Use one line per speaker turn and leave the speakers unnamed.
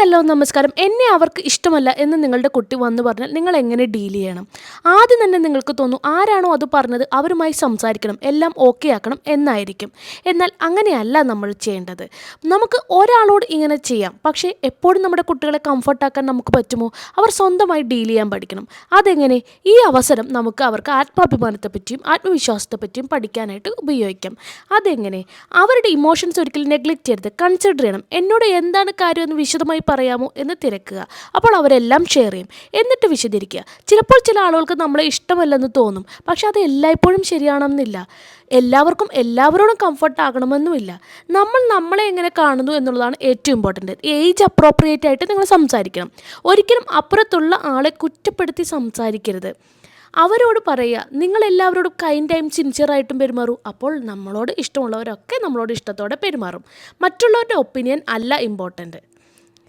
Hello നമസ്കാരം. എന്നെ അവർക്ക് ഇഷ്ടമല്ല എന്ന് നിങ്ങളുടെ കുട്ടി വന്ന് പറഞ്ഞാൽ നിങ്ങൾ എങ്ങനെ ഡീൽ ചെയ്യണം? ആദ്യം തന്നെ നിങ്ങൾക്ക് തോന്നും ആരാണോ അത് പറഞ്ഞത് അവരുമായി സംസാരിക്കണം, എല്ലാം ഓക്കെ ആക്കണം എന്നായിരിക്കും. എന്നാൽ അങ്ങനെയല്ല നമ്മൾ ചെയ്യേണ്ടത്. നമുക്ക് ഒരാളോട് ഇങ്ങനെ ചെയ്യാം, പക്ഷേ എപ്പോഴും നമ്മുടെ കുട്ടികളെ കംഫർട്ടാക്കാൻ നമുക്ക് പറ്റുമോ? അവർ സ്വന്തമായി ഡീൽ ചെയ്യാൻ പഠിക്കണം. അതെങ്ങനെ? ഈ അവസരം നമുക്ക് അവർക്ക് ആത്മാഭിമാനത്തെപ്പറ്റിയും ആത്മവിശ്വാസത്തെപ്പറ്റിയും പഠിക്കാനായിട്ട് ഉപയോഗിക്കാം. അതെങ്ങനെ? അവരുടെ ഇമോഷൻസ് ഒരിക്കലും നെഗ്ലക്റ്റ് ചെയ്യരുത്, കൺസിഡർ ചെയ്യണം. എന്നോട് എന്താണ് കാര്യമെന്ന് വിശദമായി പറയാമോ എന്ന് തിരക്കുക. അപ്പോൾ അവരെല്ലാം ഷെയർ ചെയ്യും. എന്നിട്ട് വിശദീകരിക്കുക. ചിലപ്പോൾ ചില ആളുകൾക്ക് നമ്മളെ ഇഷ്ടമല്ലെന്ന് തോന്നും, പക്ഷെ അത് എല്ലായ്പ്പോഴും ശരിയാണെന്നില്ല. എല്ലാവർക്കും എല്ലാവരോടും കംഫർട്ട് ആകണമെന്നുമില്ല. നമ്മൾ നമ്മളെ എങ്ങനെ കാണുന്നു എന്നുള്ളതാണ് ഏറ്റവും ഇമ്പോർട്ടൻറ്റ്. ഏജ് അപ്രോപ്രിയേറ്റ് ആയിട്ട് നിങ്ങൾ സംസാരിക്കണം. ഒരിക്കലും അപ്പുറത്തുള്ള ആളെ കുറ്റപ്പെടുത്തി സംസാരിക്കരുത്. അവരോട് പറയുക, നിങ്ങളെല്ലാവരോടും കൈൻഡായും സിൻസിയറായിട്ടും പെരുമാറൂ. അപ്പോൾ നമ്മളോട് ഇഷ്ടമുള്ളവരൊക്കെ നമ്മളോട് ഇഷ്ടത്തോടെ പെരുമാറും. മറ്റുള്ളവരുടെ ഒപ്പീനിയൻ അല്ല ഇമ്പോർട്ടൻറ്റ്.